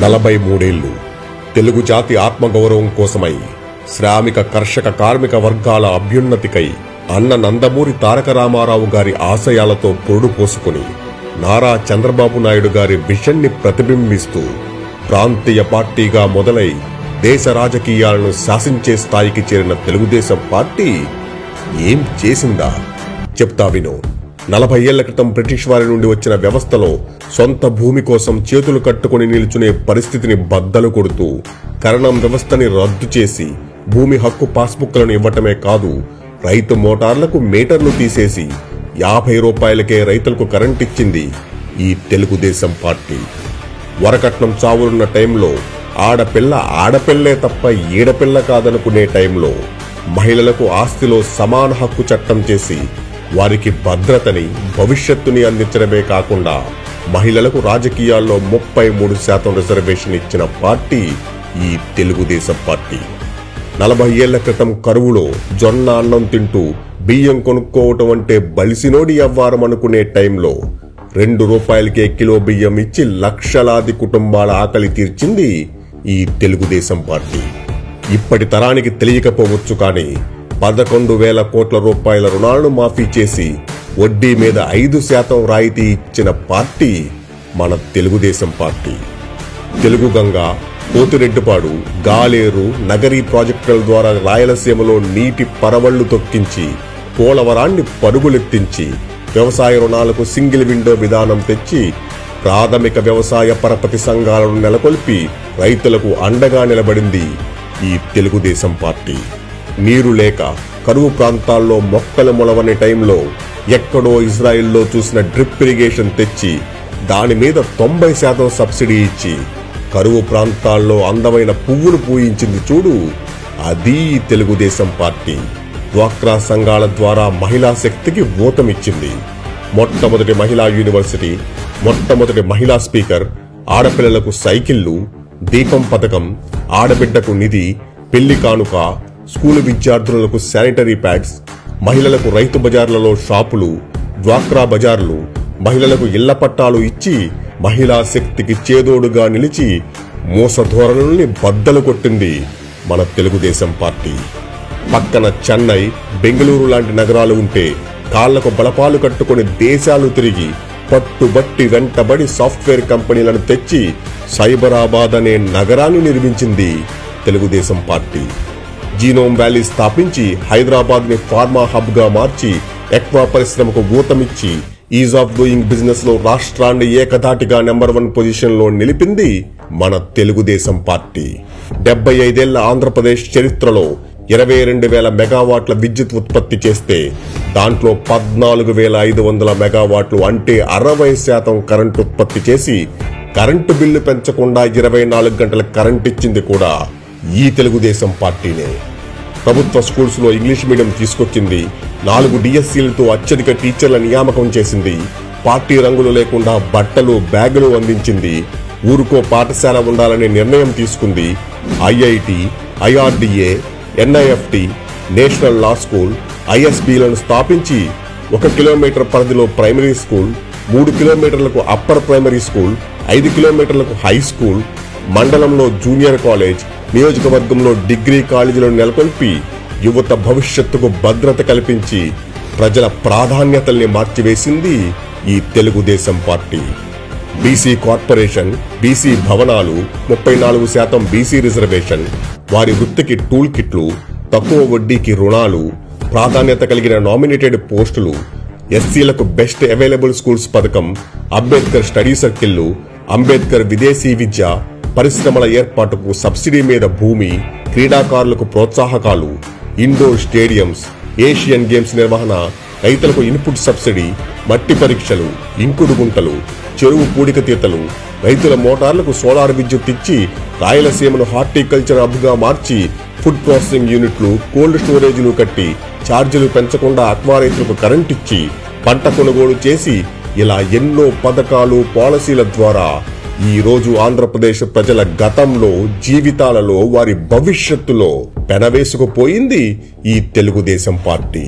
43 ఏళ్లు తెలుగు జాతి ఆత్మగౌరవం కోసమై శ్రామిక కర్షక కార్మిక వర్గాల అభ్యున్నతికై అన్న నందమూరి తారక రామారావు గారి ఆశయాలతో పొరుడు పోసుకుని నారా చంద్రబాబు నాయుడు గారి విజన్ ని ప్రతిబింబిస్తూ ప్రాంతీయ పార్టీగా మొదలై దేశ రాజకీయాలను శాసించే స్థాయికి చేరిన తెలుగుదేశం పార్టీ ఏం చేసిందా చెప్తా విను. 40 ఏళ్ల క్రితం బ్రిటిష్ వారి నుండి వచ్చిన వ్యవస్థలో సొంత భూమి కోసం చేతులు కట్టుకుని నిల్చునే పరిస్థితిని బద్దలు కొడుతూ కరణం వ్యవస్థని రద్దు చేసి భూమి హక్కు పాస్బుక్లను ఇవ్వటమే కాదు, రైతు మోటార్లకు మీటర్లు తీసేసి 50 రూపాయలకే రైతులకు కరెంట్ ఇచ్చింది ఈ తెలుగుదేశం పార్టీ. వరకట్నం చావులున్న టైంలో ఆడపిల్ల ఆడపిల్లే తప్ప ఈడపిల్ల కాదనుకునే టైంలో మహిళలకు ఆస్తిలో సమాన హక్కు చట్టం చేసి వారికి భద్రతని భవిష్యత్తుని అందించడమే కాకుండా మహిళలకు రాజకీయాల్లో 33% రిజర్వేషన్ ఇచ్చిన పార్టీ ఈ తెలుగుదేశం పార్టీ. 40 ఏళ్ల క్రితం కరువులో జొన్న అన్నం తింటూ బియ్యం కొనుక్కోవటం అంటే బలిసినోడి అవ్వారం అనుకునే టైంలో 2 రూపాయలకే కిలో బియ్యం ఇచ్చి లక్షలాది కుటుంబాల ఆకలి తీర్చింది ఈ తెలుగుదేశం పార్టీ. ఇప్పటి తరానికి తెలియకపోవచ్చు కానీ 11,000 కోట్ల రూపాయల రుణాలను మాఫీ చేసి వడ్డీ మీద 5% రాయితీ ఇచ్చిన పార్టీ మన తెలుగుదేశం పార్టీ. తెలుగు గంగ, పోతిరెడ్డిపాడు, గాలేరు, నగరీ ప్రాజెక్టుల ద్వారా రాయలసీమలో నీటి పరవళ్లు తొక్కించి పోలవరాన్ని పరుగులెత్తించి వ్యవసాయ రుణాలకు సింగిల్ విండో విధానం తెచ్చి ప్రాథమిక వ్యవసాయ పరపతి సంఘాలను నెలకొల్పి రైతులకు అండగా నిలబడింది ఈ తెలుగుదేశం పార్టీ. నీరు లేక కరువు ప్రాంతాల్లో మొక్కలు మొలవని టైంలో ఎక్కడో ఇజ్రాయిల్లో చూసిన డ్రిప్ ఇరిగేషన్ తెచ్చి దాని మీద 90% సబ్సిడీ ఇచ్చి కరువు ప్రాంతాల్లో అందమైన పువ్వులు పూయించింది చూడు, అది తెలుగుదేశం పార్టీ. డ్వాక్రా సంఘాల ద్వారా మహిళా శక్తికి ఊతమిచ్చింది. మొట్టమొదటి మహిళా యూనివర్సిటీ, మొట్టమొదటి మహిళా స్పీకర్, ఆడపిల్లలకు సైకిళ్లు, దీపం పథకం, ఆడబిడ్డకు నిధి, పెళ్లి కానుక, స్కూలు విద్యార్థులకు శానిటరీ ప్యాడ్స్, మహిళలకు రైతు బజార్లలో షాపులు, డ్వాక్రా బజార్లు, మహిళలకు ఇళ్ల పట్టాలు ఇచ్చి మహిళా శక్తికి చేదోడుగా నిలిచి మోసధోరణుల్ని బద్దలు కొట్టింది మన తెలుగుదేశం పార్టీ. పక్కన చెన్నై, బెంగళూరు లాంటి నగరాలు ఉంటే కాళ్లకు బలపాలు కట్టుకుని దేశాలు తిరిగి పట్టుబట్టి వెంటబడి సాఫ్ట్వేర్ కంపెనీలను తెచ్చి సైబరాబాద్ అనే నగరాన్ని నిర్మించింది తెలుగుదేశం పార్టీ. జీనోమ్ వ్యాలీ స్థాపించి హైదరాబాద్ ని ఫార్మా హబ్ గా మార్చి ఎక్వా పరిశ్రమకు ఊతమిచ్చి ఈజ్ ఆఫ్ డూయింగ్ బిజినెస్ లో రాష్ట్రాన్ని ఏకధాటిగా నెంబర్ 1 పొజిషన్ లో నిలిపింది మన తెలుగుదేశం పార్టీ. 75 ఏళ్ల ఆంధ్రప్రదేశ్ చరిత్రలో 22,000 మెగావాట్ల విద్యుత్ ఉత్పత్తి చేస్తే దాంట్లో 14,500 మెగావాట్లు అంటే 60% కరెంటు ఉత్పత్తి చేసి కరెంటు బిల్లు పెంచకుండా 24 గంటల కరెంట్ ఇచ్చింది కూడా ఈ తెలుగుదేశం పార్టీనే. ప్రభుత్వ స్కూల్స్ లో ఇంగ్లీష్ మీడియం తీసుకొచ్చింది. 4 డిఎస్సీలతో అత్యధిక టీచర్ల నియామకం చేసింది. పార్టీ రంగులు లేకుండా బట్టలు, బ్యాగులు అందించింది. ఊరుకో పాఠశాల ఉండాలనే నిర్ణయం తీసుకుంది. IIT, IRDA, NIFT, national law school, ఐఎస్బీలను స్థాపించి 1 కిలోమీటర్ పరిధిలో ప్రైమరీ స్కూల్, 3 కిలోమీటర్లకు అప్పర్ ప్రైమరీ స్కూల్, 5 కిలోమీటర్లకు హై స్కూల్, మండలంలో జూనియర్ కాలేజ్, నియోజకవర్గంలో డిగ్రీ కాలేజీలను నెలకొల్పి యువత భవిష్యత్తుకు భద్రత కల్పించి ప్రజల ప్రాధాన్యతల్ని మార్చివేసింది ఈ Telugu Desam party. BC corporation, BC భవనాలు, 34% బీసీ రిజర్వేషన్, వారి వృత్తికి టూల్ కిట్లు, తక్కువ వడ్డీకి రుణాలు, ప్రాధాన్యత కలిగిన నామినేటెడ్ పోస్టులు, ఎస్సీలకు బెస్ట్ అవైలబుల్ స్కూల్స్ పథకం, అంబేద్కర్ స్టడీ సర్కిళ్లు, అంబేద్కర్ విదేశీ విద్య, పరిశ్రమల ఏర్పాటుకు సబ్సిడీ మీద భూమి, క్రీడాకారులకు ప్రోత్సాహకాలు, ఇండోర్ స్టేడియంస్, ఏషియన్ గేమ్స్ నిర్వహణ, రైతులకు ఇన్పుట్ సబ్సిడీ, మట్టి పరీక్షలు, ఇంకుడు గుంటలు, చెరువు పూడిక తీతలు, రైతుల మోటార్లకు సోలార్ విద్యుత్ ఇచ్చి రాయలసీమను హార్టికల్చర్ హబ్గా మార్చి ఫుడ్ ప్రాసెసింగ్ యూనిట్లు, కోల్డ్ స్టోరేజీలు కట్టి ఛార్జీలు పెంచకుండా అక్వా రైతులకు కరెంట్ ఇచ్చి పంట కొనుగోలు చేసి ఇలా ఎన్నో పథకాలు, పాలసీల ద్వారా ఈ రోజు ఆంధ్రప్రదేశ్ ప్రజల గతంలో, జీవితాలలో, వారి భవిష్యత్తులో పెనవేసుకుపోయింది ఈ తెలుగుదేశం పార్టీ.